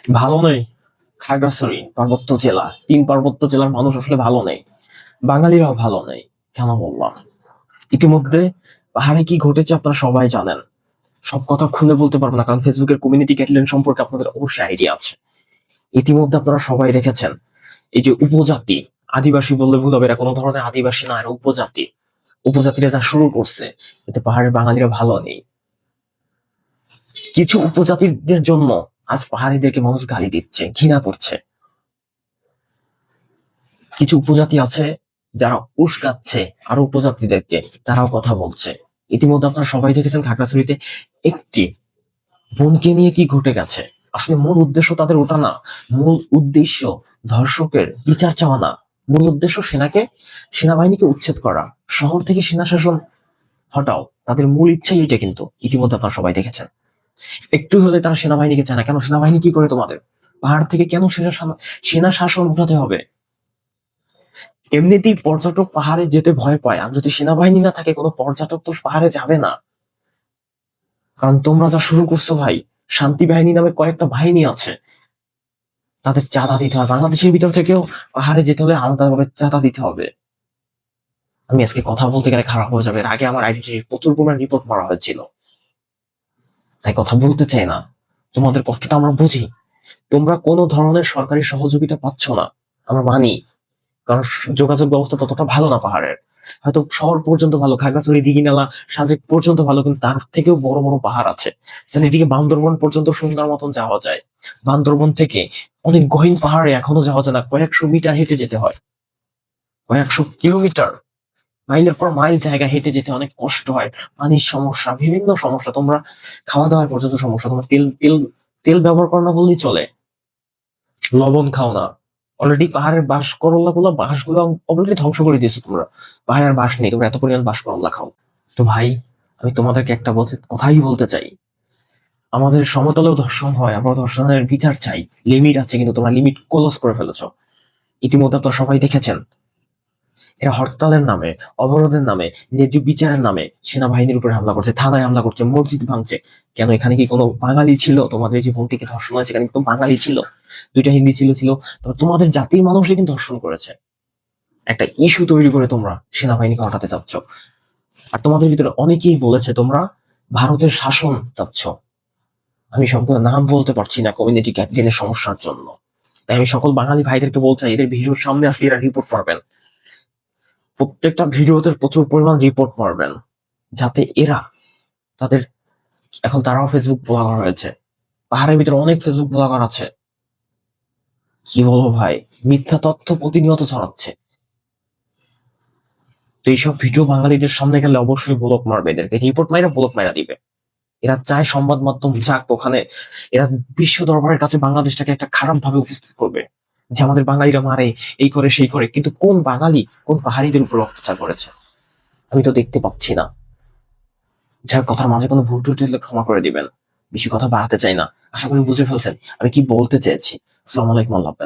ভালো নেই। খাগড়াছড়ি পার্বত্য জেলা, 3 পার্বত্য জেলার মানুষ আসলে ভালো নেই, বাঙালিরাও ভালো নেই। কেন বললাম? ইতিমধ্যে পাহাড়ে কি ঘটেছে আপনারা সবাই জানেন। সব কথা খুলে বলতে পারবো না, কারণ ফেসবুকের কমিউনিটি গাইডলাইন সম্পর্কে আপনাদের অবশ্যই আইডিয়া আছে। ইতিমধ্যে আপনারা সবাই দেখেছেন, এই যে উপজাতি, আদিবাসী বললে ভুল হবে, এরা কোনো ধরনের আদিবাসী না, এরা উপজাতি। উপজাতিরা যা শুরু করছে, এতে পাহাড়ের বাঙালিরা ভালো নেই। কিছু উপজাতিদের জন্য আজ পাহাড়িদেরকে মানুষ গালি দিচ্ছে, ঘৃণা করছে। কিছু উপজাতি আছে যারা উস্কাচ্ছে আরো উপজাতিদেরকে, তারাও কথা বলছে। ইতিমধ্যে আপনারা সবাই দেখেছেন খাগড়াছড়িতে একটি বোনকে নিয়ে কি ঘটে গেছে। আসলে মূল উদ্দেশ্য তাদের ওটা না। মূল উদ্দেশ্য ধর্ষকের বিচার চাওয়া না। মূল উদ্দেশ্য সেনাবাহিনীকে উচ্ছেদ করা, শহর থেকে সেনা শাসন হটাও। তাদের মূল ইচ্ছাই এটা, কিন্তু ইতিমধ্যে আপনারা সবাই দেখেছেন। একটু হলে তারা সেনাবাহিনীকে চায় না। কেন? সেনাবাহিনী কি করে তোমাদের? পাহাড় থেকে কেন সেনা শাসন উঠাতে হবে? এমনিতেই পর্যটক পাহাড়ে যেতে ভয় পায়, আর যদি সেনাবাহিনী না থাকে কোনো পর্যটক তো পাহাড়ে যাবে না। কারণ তোমরা যা শুরু করছো ভাই, শান্তি বাহিনী নামে কয়েকটা বাহিনী আছে, তাদের চাঁদা দিতে হয়। বাংলাদেশের ভিতর থেকেও পাহাড়ে যেতে হলে আলাদাভাবে চাঁদা দিতে হবে। আমি আজকে কথা বলতে গেলে খারাপ হয়ে যাবে, এর আগে আমার আইডি প্রচুর পরিমাণ রিপোর্ট মারা হয়েছিল, তাই কথা বলতে চাই না। তোমাদের কষ্টটা আমরা বুঝি। তোমরা কোনো ধরনের সরকারি সহযোগিতা পাচ্ছ না, আমরা মানি, কারণ যোগাযোগ ব্যবস্থা ততটা ভালো না পাহাড়ের। হয়তো শহর পর্যন্ত ভালো, খাগড়াছড়ি, দীঘিনালা, সাজেক পর্যন্ত ভালো, কিন্তু তার থেকেও বড় বড় পাহাড় আছে। যেন এদিকে বান্দরবন পর্যন্ত সুন্দর মতন যাওয়া যায়। বান্দরবন থেকে অনেক গহীন পাহাড়ে এখনো যাওয়া যায় না, কয়েকশো মিটার হেঁটে যেতে হয়, কয়েকশো কিলোমিটার, মাইলের পর মাইল জায়গা হেঁটে যেতে অনেক কষ্ট হয়। পানির সমস্যা, বিভিন্ন সমস্যা, তোমরা খাওয়া দাওয়ার পর্যন্ত সমস্যা। তোমরা তেল তেল তেল ব্যবহার করো না বললেই চলে, লবণ খাও না। অলরেডি পাহাড়ের বাঁশগুলো অলরেডি ধ্বংস করে দিয়েছো তোমরা। পাহাড়ের বাঁশ নেই, তোমরা এত পরিমাণ বাঁশ করলা খাও। তো ভাই, আমি তোমাদেরকে একটা কথাই বলতে চাই। আমাদের সমতলেও ধর্ষণ হয়, আমরা ধর্ষণের বিচার চাই। লিমিট আছে, কিন্তু তোমরা লিমিট ক্লোজ করে ফেলেছো। ইতিমধ্যে তো সবাই দেখেছেন, এরা হরতালের নামে, অবরোধের নামে, ন্যায্য বিচারের নামে সেনাবাহিনীর উপরে হামলা করছে, থানায় হামলা করছে, মসজিদ ভাঙছে। কেন? এখানে কি কোনো বাঙালি ছিল? তোমাদের যে বোনটিকে ধর্ষণ হয়েছে, এখানে কিন্তু বাঙালি ছিল? 2টা হিন্দি ছিল। তবে তোমাদের জাতির মানুষই কিন্তু ধর্ষণ করেছে। একটা ইস্যু তৈরি করে তোমরা সেনাবাহিনীকে হটাতে চাচ্ছ। আর তোমাদের ভিতরে অনেকেই বলেছে তোমরা ভারতের শাসন চাচ্ছ। আমি সম্পূর্ণ নাম বলতে পারছি না কমিউনিটি গাইডলাইনের সমস্যার জন্য। তাই আমি সকল বাঙালি ভাইদেরকে বলতে চাই, এদের ভিডিওর সামনে আসলে এরা রিপোর্ট করবেন। প্রত্যেকটা ভিডিওতে প্রচুর পরিমাণ রিপোর্ট মারবেন, যাতে এরা তাদের, এখন তারাও ফেসবুক ব্লগার হয়েছে, পাহাড়ের ভিতরে অনেক ফেসবুক ব্লগার আছে। কি বলবো ভাই, মিথ্যা তথ্য প্রতিনিয়ত ছড়াচ্ছে। তো এইসব ভিডিও বাঙালিদের সামনে গেলে অবশ্যই ব্লক মারবে, এদেরকে রিপোর্ট মাইরা ব্লক মাইরা দিবে। এরা চায় সংবাদ মাধ্যম যাক ওখানে, এরা বিশ্ব দরবারের কাছে বাংলাদেশটাকে একটা খারাপ ভাবে উপস্থিত করবে, যে আমাদের বাঙালিরা মারে, এই করে সেই করে। কিন্তু কোন বাঙালি কোন পাহাড়িদের উপর অত্যাচার করেছে? আমি তো দেখতে পাচ্ছি না। যার কথার মাঝে কোনো ভুল টুটি হলে ক্ষমা করে দিবেন। বেশি কথা বাড়াতে চাই না, আশা করি বুঝে ফেলছেন আমি কি বলতে চেয়েছি। আসসালামু আলাইকুম, আল্লাহ হাফেজ।